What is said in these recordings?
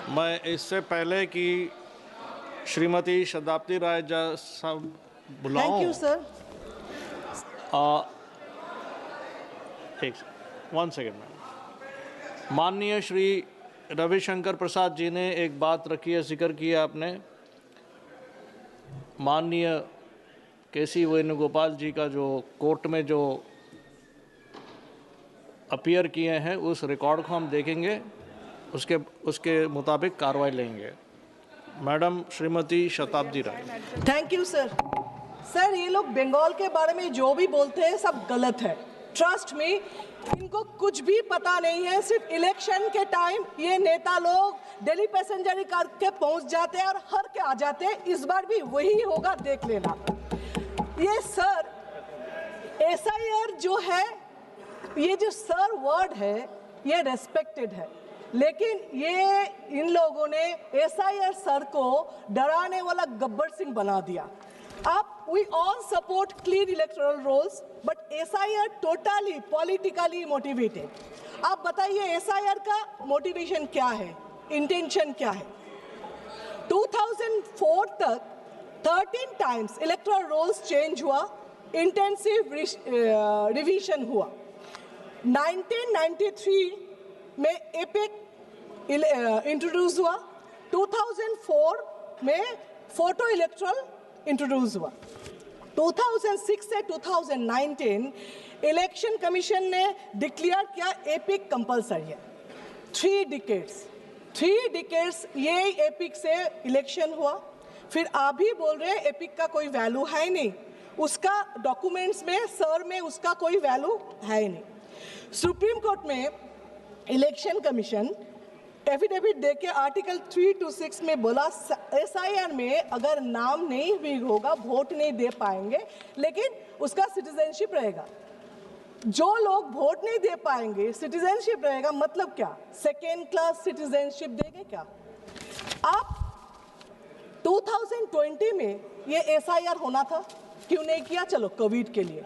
मैं इससे पहले कि श्रीमती शताब्दी राय साहब बुलाऊं। Thank you sir. एक 1 सेकेंड मैम। माननीय श्री रविशंकर प्रसाद जी ने एक बात रखी है, जिक्र किया आपने। माननीय केसी वेणुगोपाल जी का जो कोर्ट में जो अपीयर किए हैं, उस रिकॉर्ड को हम देखेंगे, उसके मुताबिक कार्रवाई लेंगे। Madam Shrimati Satabdi Roy. Thank you sir. Sir, ये लोग बंगाल के बारे में जो भी बोलते हैं सब गलत है। ट्रस्ट मी, इनको कुछ भी पता नहीं है। सिर्फ इलेक्शन के टाइम ये नेता लोग दिल्ली पैसेंजर करके पहुंच जाते हैं और हर के आ जाते हैं। इस बार भी वही होगा, देख लेना। ये सर SIR जो है, ये जो सर वर्ड है, ये रेस्पेक्टेड है, लेकिन ये इन लोगों ने SIR सर को डराने वाला गब्बर सिंह बना दिया। अब we all support clean electoral rolls, but SIR totally politically motivated। आप बताइए SIR का मोटिवेशन क्या है, इंटेंशन क्या है? 2004 तक 13 टाइम्स इलेक्टोरल रोल्स चेंज हुआ, इंटेंसिव रिवीजन हुआ। 1993 में एपिक इंट्रोड्यूस हुआ, 2004 में फोटो इलेक्ट्रल इंट्रोड्यूस हुआ। 2006 से 2019 इलेक्शन कमीशन ने डिक्लेयर किया एपिक कंपलसरी है। 3 डिकेड्स ये एपिक से इलेक्शन हुआ। फिर आप भी बोल रहे हैं एपिक का कोई वैल्यू है ही नहीं, उसका डॉक्यूमेंट्स में सर में उसका कोई वैल्यू है ही नहीं। सुप्रीम कोर्ट में इलेक्शन कमीशन एफिडेविट देके आर्टिकल 3 to 6 में बोला SIR में अगर नाम नहीं भी होगा, वोट नहीं दे पाएंगे, लेकिन उसका सिटीजनशिप रहेगा। जो लोग वोट नहीं दे पाएंगे, सिटीजनशिप रहेगा, मतलब क्या? सेकेंड क्लास सिटीजनशिप देंगे क्या? आप 2020 में ये SIR होना था, क्यों नहीं किया? चलो कोविड के लिए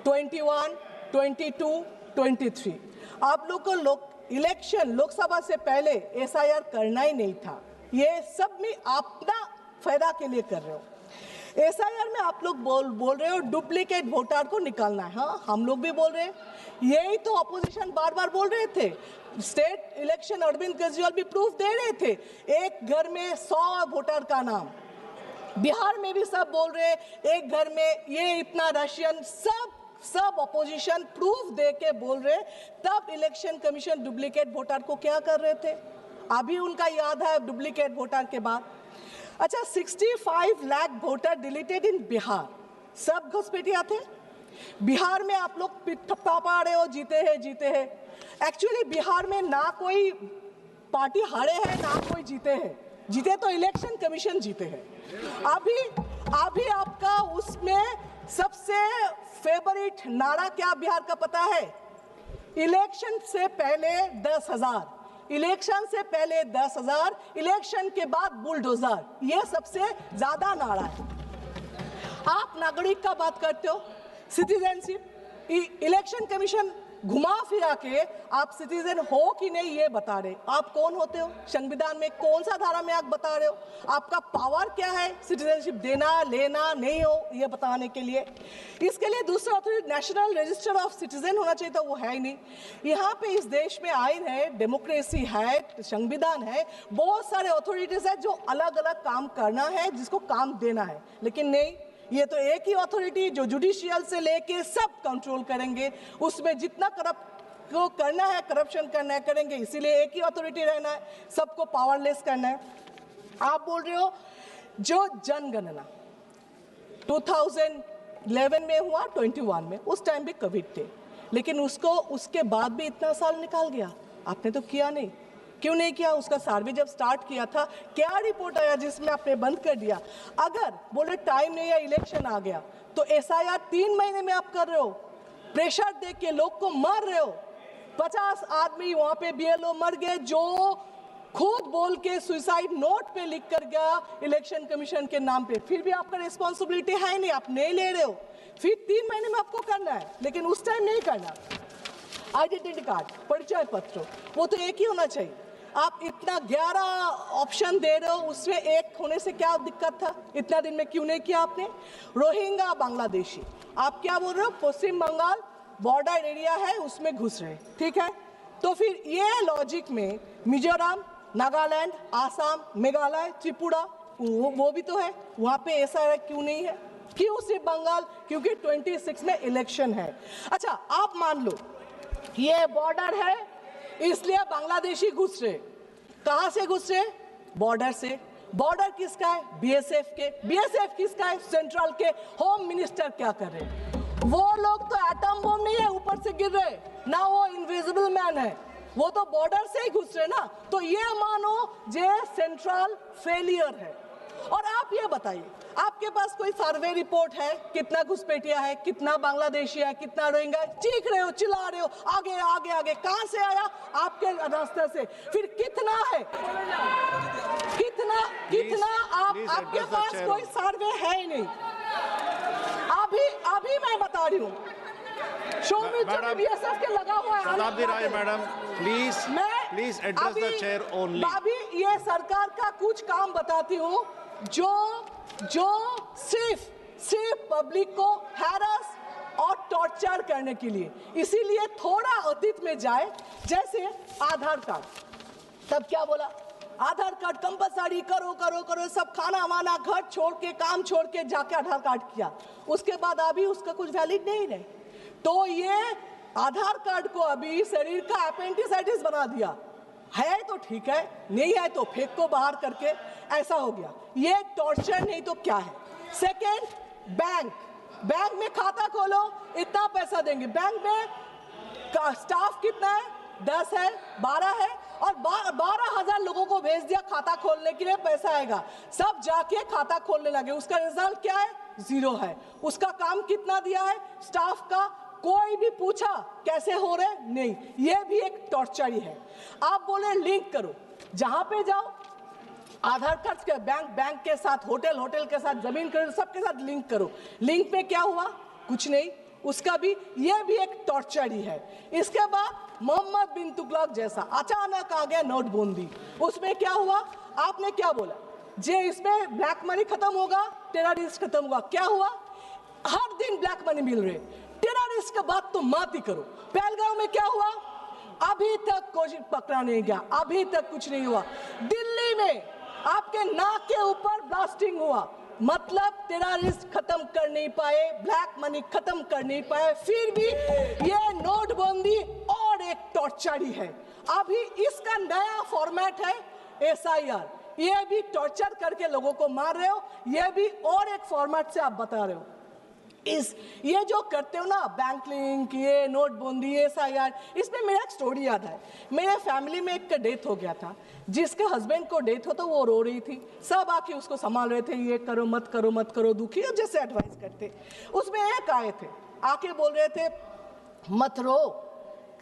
21, 22, 23 आप लोग को इलेक्शन लोकसभा से पहले SIR करना ही नहीं था। ये सब में अपना फायदा के लिए कर रहे हो। SIR में आप लोग बोल रहे हो डुप्लीकेट वोटर को निकालना है। हाँ, हम लोग भी बोल रहे हैं, यही तो अपोजिशन बार बार बोल रहे थे। स्टेट इलेक्शन अरविंद केजरीवाल भी प्रूफ दे रहे थे, एक घर में 100 वोटर का नाम। बिहार में भी सब बोल रहे एक घर में ये इतना रशियन, सब अपोजिशन प्रूफ दे के बोल रहे। तब इलेक्शन कमीशन डुप्लीकेट वोटर को क्या कर रहे थे? अभी उनका याद है डुप्लीकेट वोटर के बाद। अच्छा, 65 लाख वोटर डिलीटेड इन बिहार, सब घुसपैठिया थे। बिहार में आप लोग ठप्पा पा रहे हो, जीते हैं। एक्चुअली बिहार में ना कोई पार्टी हारे हैं ना कोई जीते हैं। जीते तो इलेक्शन कमीशन जीते हैं। अभी आपका उसमें सबसे फेवरेट नारा क्या बिहार का पता है? इलेक्शन से पहले 10,000, इलेक्शन से पहले 10,000, इलेक्शन के बाद बुलडोजर, ये सबसे ज्यादा नारा है। आप नागरिक का बात करते हो, सिटीजनशिप। इलेक्शन कमीशन घुमा फिरा के आप सिटीजन हो कि नहीं ये बता रहे। आप कौन होते हो? संविधान में कौन सा धारा में आप बता रहे हो? आपका पावर क्या है सिटीजनशिप देना, लेना, नहीं हो ये बताने के लिए? इसके लिए दूसरा authority national register of citizen होना चाहिए था, वो है ही नहीं। यहाँ पे इस देश में आइन है, डेमोक्रेसी है, संविधान है, बहुत सारे अथॉरिटीज है जो अलग अलग काम करना है, जिसको काम देना है, लेकिन नहीं, ये तो एक ही अथॉरिटी जो जुडिशियल से लेके सब कंट्रोल करेंगे। उसमें जितना करप्शन करना है करेंगे, इसीलिए एक ही अथॉरिटी रहना है, सबको पावरलेस करना है। आप बोल रहे हो जो जनगणना 2011 में हुआ, 21 में, उस टाइम भी कोविड थे, लेकिन उसके बाद भी इतना साल निकाल गया, आपने तो किया नहीं। क्यों नहीं किया? उसका सर्वे जब स्टार्ट किया था, क्या रिपोर्ट आया जिसमें आपने बंद कर दिया? अगर बोले टाइम नहीं है, इलेक्शन आ गया, तो SIR 3 महीने में आप कर रहे हो। प्रेशर देख के लोग को मार रहे हो। 50 आदमी वहां पे BLO मर गए, जो खुद बोल के सुसाइड नोट पे लिख कर गया इलेक्शन कमीशन के नाम पे। फिर भी आपका रिस्पॉन्सिबिलिटी है नहीं, आप नहीं ले रहे हो। फिर 3 महीने में आपको करना है, लेकिन उस टाइम नहीं करना। आइडेंटिटी कार्ड, परिचय पत्र, वो तो एक ही होना चाहिए। आप इतना 11 ऑप्शन दे रहे हो, उसमें एक होने से क्या दिक्कत था? इतना दिन में क्यों नहीं किया आपने? रोहिंग्या बांग्लादेशी, आप क्या बोल रहे हो? पश्चिम बंगाल बॉर्डर एरिया है, उसमें घुस रहे, ठीक है। तो फिर ये लॉजिक में मिजोरम, नागालैंड, आसाम, मेघालय, त्रिपुरा वो भी तो है, वहाँ पे ऐसा क्यों नहीं है? क्यों सिर्फ बंगाल? क्योंकि 26 में इलेक्शन है। अच्छा, आप मान लो ये बॉर्डर है इसलिए बांग्लादेशी घुस रहे। कहां से घुस रहे? बॉर्डर से। बॉर्डर किसका है? बीएसएफ के। बीएसएफ किसका है? सेंट्रल के। होम मिनिस्टर क्या कर रहे? वो लोग तो एटम बम नहीं है ऊपर से गिर रहे ना, वो इनविजिबल मैन है, वो तो बॉर्डर से ही घुस रहे ना। तो ये मानो जे सेंट्रल फेलियर है। और आप ये बताइए, आपके पास कोई सर्वे रिपोर्ट है कितना घुसपैठिया है, कितना बांग्लादेशी है, कितना रोहिंग्या? चीख रहे हो, चिल्ला रहे हो, आगे आगे आगे। कहां से आया? आपके रास्ते से। फिर कितना है? कितना कितना आपके पास कोई सर्वे है ही नहीं। अभी मैं बता रही हूँ, बीएसएफ के लगा हुआ है। Satabdi Roy madam, please address the chair only. अभी ये सरकार का कुछ काम बताती हूँ जो सिर्फ पब्लिक को हैरस और टॉर्चर करने के लिए। इसीलिए थोड़ा अतीत में जाए, जैसे आधार कार्ड। तब क्या बोला? आधार कार्ड कंपलसरी करो करो करो, सब खाना वाना घर छोड़ के, काम छोड़ के जाके आधार कार्ड किया। उसके बाद अभी उसका कुछ वैलिड नहीं रहे। तो ये आधार कार्ड को अभी शरीर का अपेंडिसाइटिस बना दिया है। तो ठीक है, नहीं है तो फेंक को बाहर करके, ऐसा हो गया। ये टॉर्चर नहीं तो क्या है? सेकेंड, बैंक में खाता खोलो, इतना पैसा देंगे। बैंक में का स्टाफ कितना है? 10 है, 12 है, और 12,000 लोगों को भेज दिया खाता खोलने के लिए, पैसा आएगा। सब जाके खाता खोलने लगे, उसका रिजल्ट क्या है? 0 है। उसका काम कितना दिया है स्टाफ का? कोई भी पूछा कैसे हो रहे? नहीं। ये भी एक टॉर्चर ही है। आप बोले लिंक करो, जहां पे जाओ आधार कार्ड के बैंक के साथ, होटल के साथ, जमीन करो, सबके साथ लिंक करो। लिंक पे क्या हुआ? कुछ नहीं। उसका भी, ये भी एक टॉर्चर ही है। इसके बाद मोहम्मद बिन तुगलक जैसा अचानक आ गया नोटबंदी, उसमें क्या हुआ? आपने क्या बोला? जे इसमें ब्लैक मनी खत्म होगा, टेररिस्ट खत्म होगा। क्या हुआ? हर दिन ब्लैक मनी मिल रहे। टेररिस्ट का बात तो मत ही करो। पहलगाम में क्या हुआ? अभी तक कोई पकड़ा नहीं गया, अभी तक कुछ नहीं हुआ। दिल्ली में आपके नाक के ऊपर ब्लास्टिंग हुआ, मतलब टेररिस्ट खत्म कर नहीं पाए, ब्लैक मनी खत्म कर नहीं पाए। फिर भी ये नोटबंदी और एक टॉर्चर ही है। अभी इसका नया फॉर्मेट है SIR। ये भी टॉर्चर करके लोगों को मार रहे हो, ये भी और एक फॉर्मेट से आप बता रहे हो। ये जो करते हो ना, बैंक लिंक, ये नोटबंदी, SIR, इसमें मेरा एक स्टोरी याद है। मेरे फैमिली में एक का डेथ हो गया था, जिसके हस्बैंड को डेथ हो तो वो रो रही थी, सब आके उसको संभाल रहे थे, ये करो मत करो मत करो, दुखी हो जैसे एडवाइस करते। उसमें एक आए थे, आके बोल रहे थे मत रो,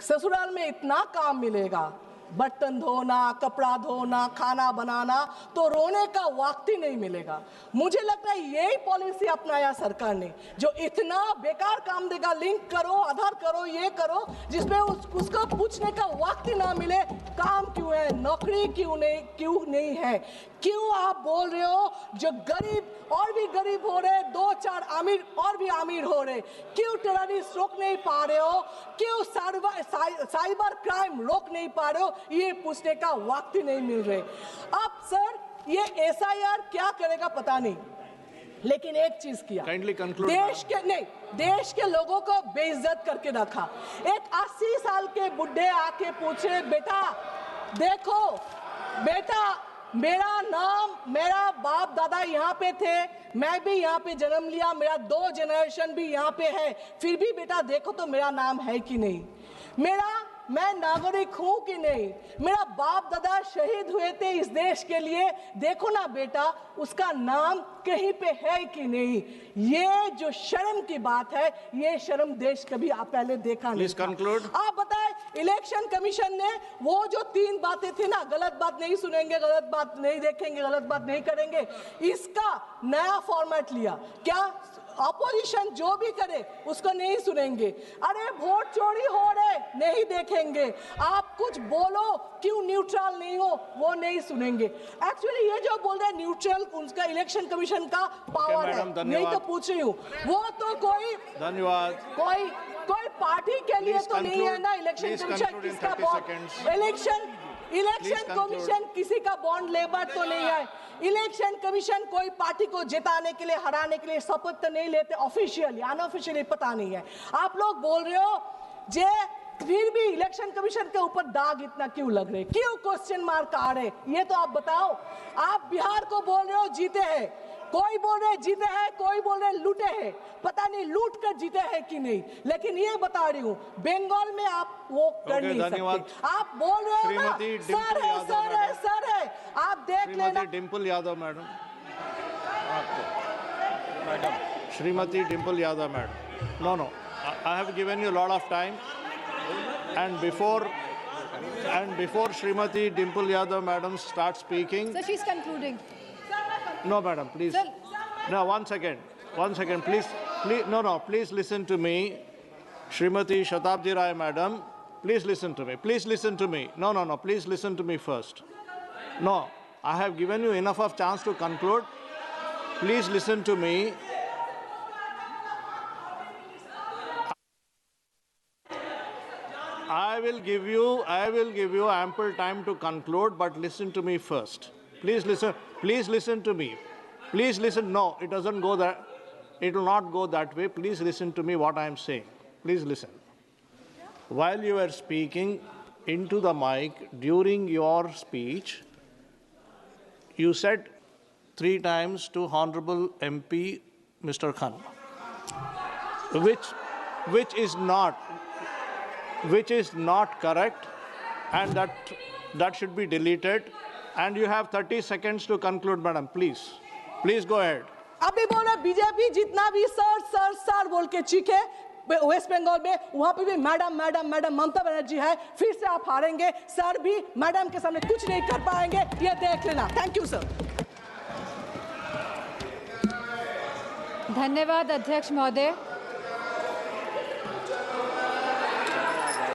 ससुराल में इतना काम मिलेगा, बर्तन धोना, कपड़ा धोना, खाना बनाना, तो रोने का वक्त ही नहीं मिलेगा। मुझे लगता है यही पॉलिसी अपनाया सरकार ने, जो इतना बेकार काम देगा, लिंक करो, आधार करो, ये करो, जिसमें उसको पूछने का वक्त ही ना मिले काम क्यों है, नौकरी क्यों नहीं है। क्यों आप बोल रहे हो जो गरीब और भी गरीब हो रहे, 2-4 अमीर और भी अमीर हो रहे, क्यों टेररिस्ट रोक नहीं पा रहे हो, क्यों साइबर क्राइम रोक नहीं पा रहे हो, ये पूछने का वक्त ही नहीं मिल रहे। अब सर ये SIR क्या करेगा पता नहीं, लेकिन एक चीज किया, देश के लोगों को बेइज्जत करके रखा। एक 80 साल के बुढ़े आके पूछे, बेटा देखो बेटा, मेरा नाम, मेरा बाप दादा यहाँ पे थे, मैं भी यहाँ पे जन्म लिया, मेरा 2 जनरेशन भी यहाँ पे है, फिर भी बेटा देखो तो मेरा नाम है कि नहीं, मैं नागरिक हूं कि नहीं, मेरा बाप दादा शहीद हुए थे इस देश के लिए, देखो ना बेटा उसका नाम कहीं पे है कि नहीं। ये जो शर्म की बात है, ये शर्म देश कभी आप पहले देखा नहीं था। आप बताएं, इलेक्शन कमीशन ने वो जो 3 बातें थी ना, गलत बात नहीं सुनेंगे, गलत बात नहीं देखेंगे, गलत बात नहीं करेंगे, इसका नया फॉर्मेट लिया। क्या अपोजिशन जो भी करे उसको नहीं सुनेंगे। अरे वोट चोरी हो रहे नहीं देखेंगे, आप कुछ बोलो क्यों न्यूट्रल नहीं हो वो नहीं सुनेंगे। एक्चुअली ये जो बोल रहे हैं न्यूट्रल, उसका इलेक्शन कमीशन का पावर है, नहीं तो पूछ रही हूँ वो तो कोई धन्यवाद, कोई पार्टी के लिए तो नहीं है ना इलेक्शन कमीशन, किसका इलेक्शन कमीशन किसी का बॉन्ड लेबर तो नहीं है। इलेक्शन कमीशन कोई पार्टी को जिताने के लिए, हराने के लिए शपथ तो नहीं लेते, ऑफिशियली अनऑफिशियली पता नहीं है। आप लोग बोल रहे हो जे फिर भी इलेक्शन कमीशन के ऊपर दाग इतना क्यों लग रहे, क्यों क्वेश्चन मार्क आ रहे, ये तो आप बताओ। आप बिहार को बोल रहे हो जीते हैं, कोई बोल रहे जीते हैं, कोई बोल रहे लूटे हैं, पता नहीं लूट कर जीते हैं कि नहीं, लेकिन ये बता रही हूँ बंगाल में आप वो कर नहीं सकते। आप बोल रहे हो ना सर है, आप देख लेना। Dimple Yadav madam, Shrimati Dimple Yadav madam, no I have given you a lot of time, and before Shrimati Dimple Yadav madam starts speaking. So she's concluding. No, madam, please. Sir. No, one second, please, please listen to me. Shrimati Shatabdi Rai madam, please listen to me. No, please listen to me first. No, I have given you enough of chance to conclude. Please listen to me. I will give you ample time to conclude, but listen to me first. Please listen to me. Please listen. No, it doesn't go that. It will not go that way. Please listen to me what I am saying. Please listen. While you were speaking into the mic during your speech, you said 3 times to Honorable MP Mr. Khan, which is not correct, and that should be deleted. And you have 30 seconds to conclude, madam. Please go ahead. अभी बोले BJP जितना भी sir बोल के चीखे waste Bengal में, वहां पे भी मैडम ममता बनर्जी है, फिर से आप हारेंगे। सर भी मैडम के सामने कुछ नहीं कर पाएंगे, ये देख लेना। Thank you sir. धन्यवाद अध्यक्ष महोदय।